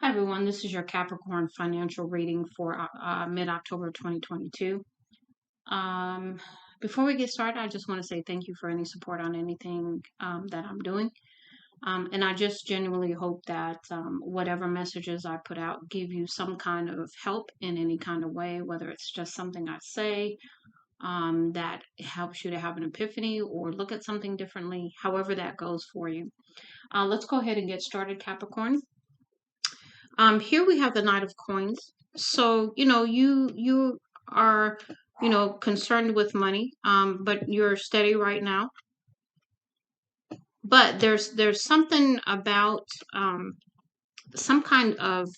Hi everyone, this is your Capricorn financial reading for mid-October 2022. Um, Before we get started, I just want to say thank you for any support on anything that I'm doing. And I just genuinely hope that whatever messages I put out give you some kind of help in any kind of way, whether it's just something I say that helps you to have an epiphany or look at something differently, however that goes for you. Let's go ahead and get started, Capricorn. Here we have the Knight of Coins. So, you are, concerned with money, but you're steady right now. But there's something about some kind of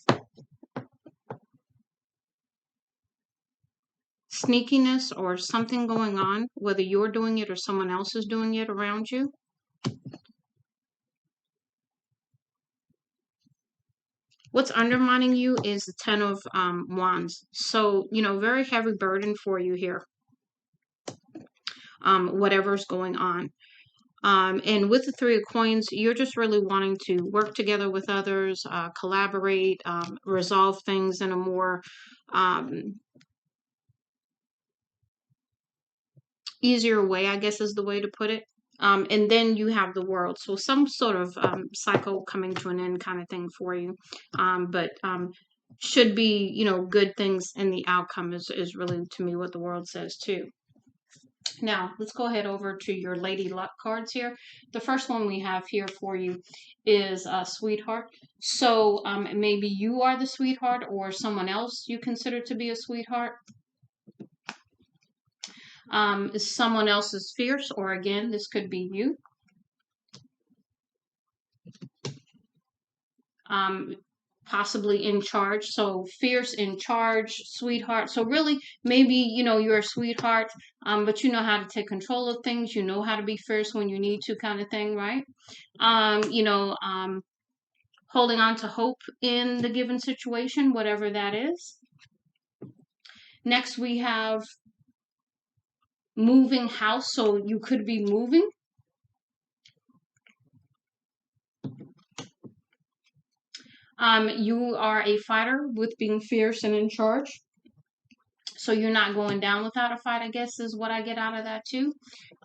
sneakiness or something going on, whether you're doing it or someone else is doing it around you. What's undermining you is the Ten of Wands. So, very heavy burden for you here, whatever's going on. And with the Three of Coins, you're just really wanting to work together with others, collaborate, resolve things in a more um, easier way, I guess is the way to put it. And then you have the World. So some sort of cycle coming to an end kind of thing for you. But should be, good things in the outcome is really, to me, what the World says too. Now, let's go ahead over to your Lady Luck cards here. The first one we have here for you is Sweetheart. So maybe you are the sweetheart or someone else you consider to be a sweetheart. Someone else is fierce, or again, this could be you. Um, Possibly in charge. So fierce, in charge, sweetheart. So really, maybe, you're a sweetheart, but you know how to take control of things. You know how to be fierce when you need to, kind of thing, right? Holding on to hope in the given situation, whatever that is. Next, we have moving house. So you could be moving. You are a fighter with being fierce and in charge. So you're not going down without a fight, I guess, is what I get out of that too.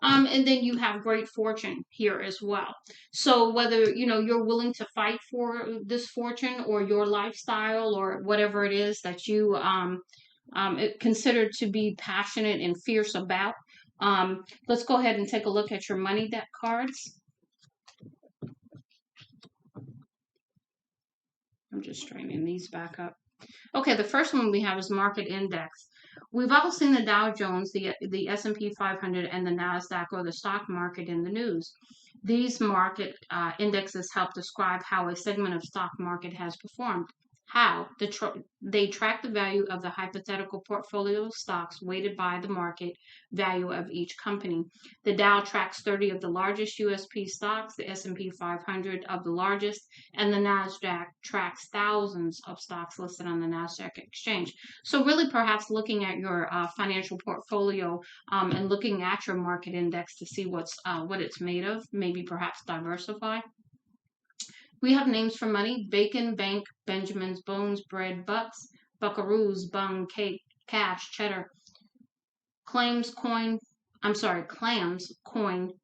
And then you have great fortune here as well. So whether, you're willing to fight for this fortune or your lifestyle or whatever it is that you consider to be passionate and fierce about. Let's go ahead and take a look at your money deck cards. I'm just straightening these back up. Okay, the first one we have is market index. We've all seen the Dow Jones, the S&P 500, and the Nasdaq or the stock market in the news. These market indexes help describe how a segment of stock market has performed. How? They track the value of the hypothetical portfolio of stocks weighted by the market value of each company. The Dow tracks 30 of the largest USP stocks, the S&P 500 of the largest, and the Nasdaq tracks thousands of stocks listed on the Nasdaq exchange. So really perhaps looking at your financial portfolio and looking at your market index to see what it's made of, maybe perhaps diversify. We have names for money: bacon, bank, Benjamins, bones, bread, bucks, buckaroos, bung, cake, cash, cheddar, clams, coin,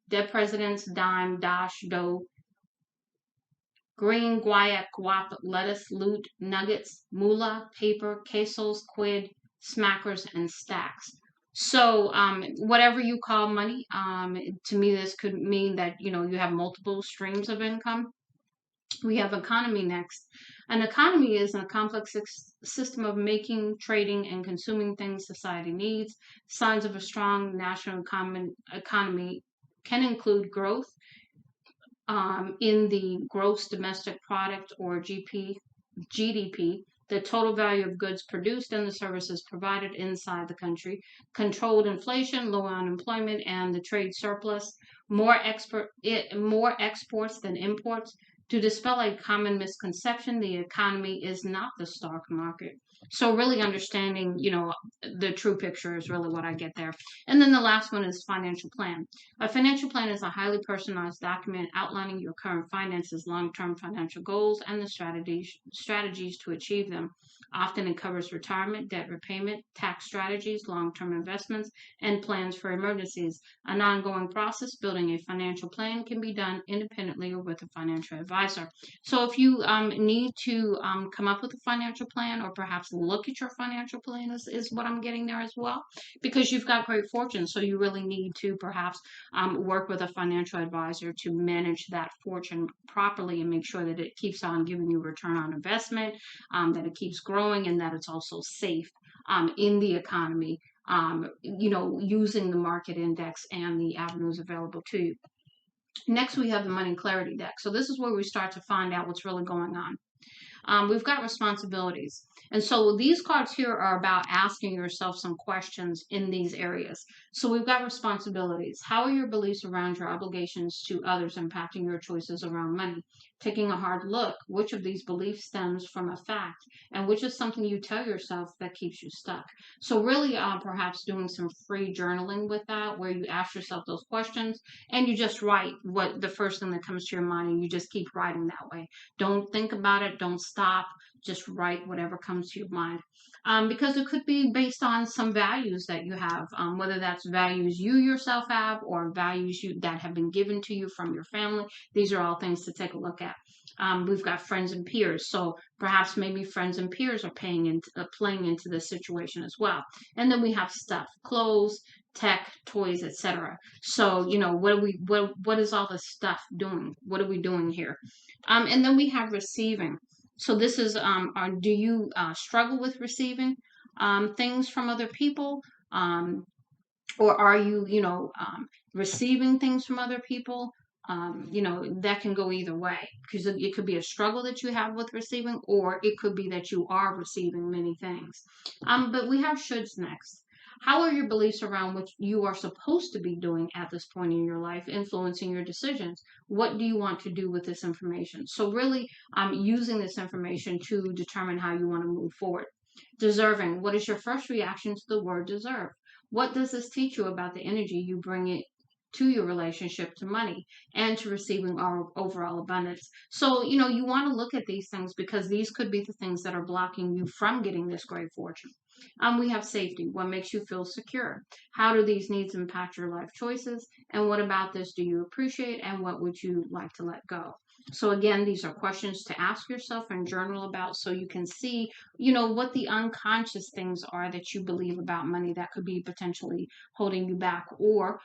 dead presidents, dime, dash, dough, green, guayak, guap, lettuce, loot, nuggets, moolah, paper, pesos, quid, smackers, and stacks. So, whatever you call money, to me, this could mean that, you have multiple streams of income. We have economy next. An economy is a complex system of making, trading, and consuming things society needs. Signs of a strong national economy can include growth in the gross domestic product or GDP, the total value of goods produced and the services provided inside the country, controlled inflation, low unemployment, and the trade surplus, more exports than imports. To dispel a common misconception, the economy is not the stock market. So really understanding, the true picture is really what I get there. And then the last one is financial plan. A financial plan is a highly personalized document outlining your current finances, long-term financial goals, and the strategies to achieve them. Often it covers retirement, debt repayment, tax strategies, long-term investments, and plans for emergencies. An ongoing process, building a financial plan, can be done independently or with a financial advisor. So if you need to come up with a financial plan or perhaps look at your financial plan is what I'm getting there as well, because you've got great fortune. So you really need to perhaps work with a financial advisor to manage that fortune properly and make sure that it keeps on giving you return on investment, that it keeps growing, and that it's also safe in the economy, using the market index and the avenues available to you. Next, we have the money clarity deck. So this is where we start to find out what's really going on. We've got responsibilities. And so these cards here are about asking yourself some questions in these areas. So we've got responsibilities. How are your beliefs around your obligations to others impacting your choices around money? Taking a hard look, which of these beliefs stems from a fact and which is something you tell yourself that keeps you stuck? So really perhaps doing some free journaling with that, where you ask yourself those questions and you just write what the first thing that comes to your mind, and you just keep writing that way. Don't think about it. Don't stop. Just write whatever comes to your mind. Because it could be based on some values that you have, whether that's values you yourself have or values that have been given to you from your family. These are all things to take a look at. We've got friends and peers. So perhaps maybe friends and peers are playing into this situation as well. And then we have stuff, clothes, tech, toys, etc. So, what is all this stuff doing? What are we doing here? And then we have receiving. So this is, do you struggle with receiving things from other people? Or are you, receiving things from other people? That can go either way, because it could be a struggle that you have with receiving, or it could be that you are receiving many things. But we have shoulds next. How are your beliefs around what you are supposed to be doing at this point in your life influencing your decisions? What do you want to do with this information? So really, using this information to determine how you want to move forward. Deserving. What is your first reaction to the word deserve? What does this teach you about the energy you bring it to your relationship to money and to receiving our overall abundance? So, you want to look at these things, because these could be the things that are blocking you from getting this great fortune. We have safety. What makes you feel secure? How do these needs impact your life choices? And what about this do you appreciate? And what would you like to let go? So again, these are questions to ask yourself and journal about, so you can see, what the unconscious things are that you believe about money that could be potentially holding you back, or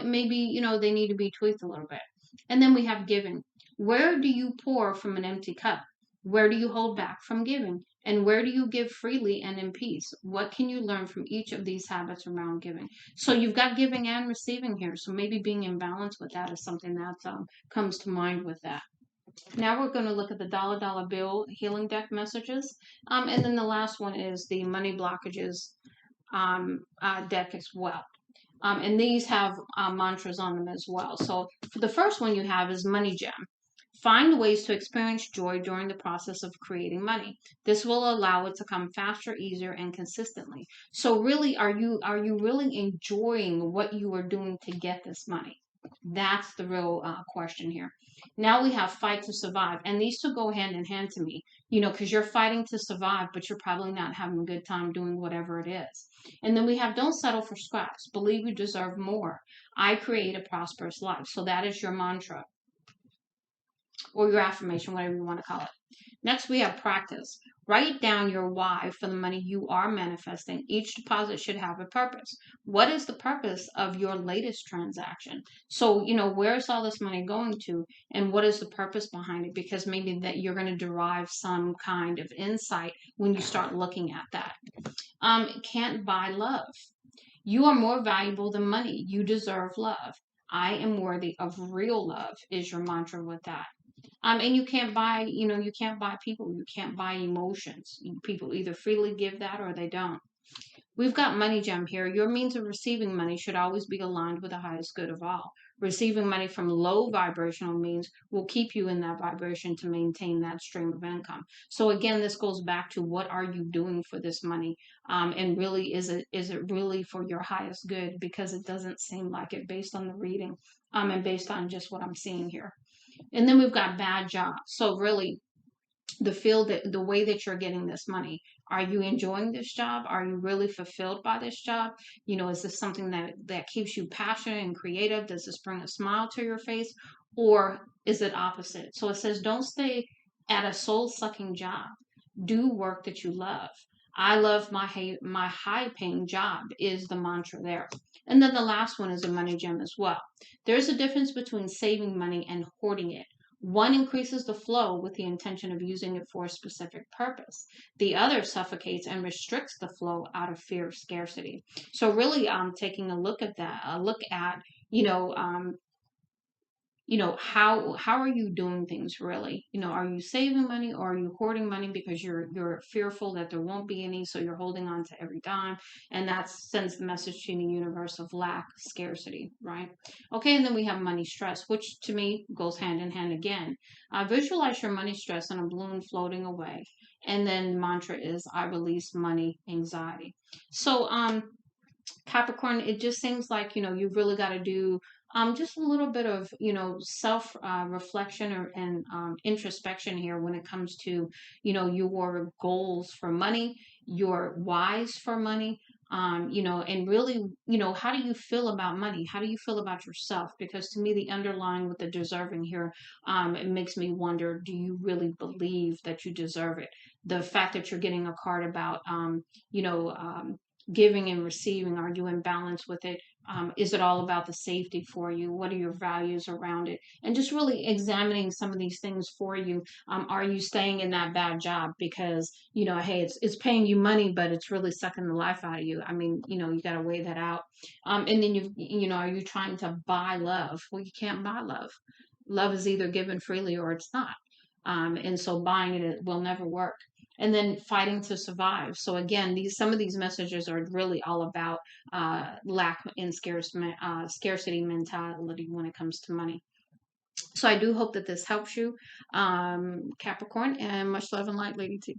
maybe, they need to be tweaked a little bit. And then we have giving. Where do you pour from an empty cup? Where do you hold back from giving? And where do you give freely and in peace? What can you learn from each of these habits around giving? So you've got giving and receiving here. So maybe being in balance with that is something that comes to mind with that. Now we're going to look at the dollar bill healing deck messages. And then the last one is the money blockages deck as well. And these have mantras on them as well. So the first one you have is Money Gem. Find ways to experience joy during the process of creating money. This will allow it to come faster, easier, and consistently. So really, are you really enjoying what you are doing to get this money? That's the real question here. Now we have fight to survive, and these two go hand in hand to me, because you're fighting to survive, but you're probably not having a good time doing whatever it is. And then we have don't settle for scraps. Believe you deserve more. I create a prosperous life. So that is your mantra or your affirmation, whatever you want to call it. Next, we have practice. Write down your why for the money you are manifesting. Each deposit should have a purpose. What is the purpose of your latest transaction? So, where's all this money going to, and what is the purpose behind it? Because maybe that you're going to derive some kind of insight when you start looking at that. Can't buy love. You are more valuable than money. You deserve love. I am worthy of real love is your mantra with that. And you can't buy, you can't buy people. You can't buy emotions. People either freely give that or they don't. We've got Money Gem here. Your means of receiving money should always be aligned with the highest good of all. Receiving money from low vibrational means will keep you in that vibration to maintain that stream of income. So again, this goes back to what are you doing for this money? And really, is it really for your highest good? Because it doesn't seem like it based on the reading, and based on just what I'm seeing here. And then we've got bad jobs. So really, the field that the way that you're getting this money, are you enjoying this job? Are you really fulfilled by this job? Is this something that keeps you passionate and creative? Does this bring a smile to your face, or is it opposite? So it says don't stay at a soul sucking job. Do work that you love. I love my high paying job is the mantra there. And then the last one is a money gem as well. There's a difference between saving money and hoarding it. One increases the flow with the intention of using it for a specific purpose. The other suffocates and restricts the flow out of fear of scarcity. So really, taking a look at that, a look at you know um, how are you doing things really? Are you saving money, or are you hoarding money because you're fearful that there won't be any, so you're holding on to every dime, and that sends the message to the universe of lack, scarcity, right? Okay, and then we have money stress, which to me goes hand in hand again. Visualize your money stress in a balloon floating away, and then mantra is I release money anxiety. So Capricorn, it just seems like, you've really got to do just a little bit of, self reflection and introspection here when it comes to, your goals for money, your whys for money, and really, how do you feel about money? How do you feel about yourself? Because to me, the underlying with the deserving here, it makes me wonder, do you really believe that you deserve it? The fact that you're getting a card about, you know, um, giving and receiving, are you in balance with it? Is it all about the safety for you? What are your values around it? And just really examining some of these things for you. Are you staying in that bad job because, hey, it's paying you money, but it's really sucking the life out of you? I mean, you got to weigh that out. And then are you trying to buy love? Well, you can't buy love. Love is either given freely or it's not. And so buying it will never work. And then fighting to survive. So again, some of these messages are really all about lack and scarcity mentality when it comes to money. So I do hope that this helps you, Capricorn, and much love and light, Lady T.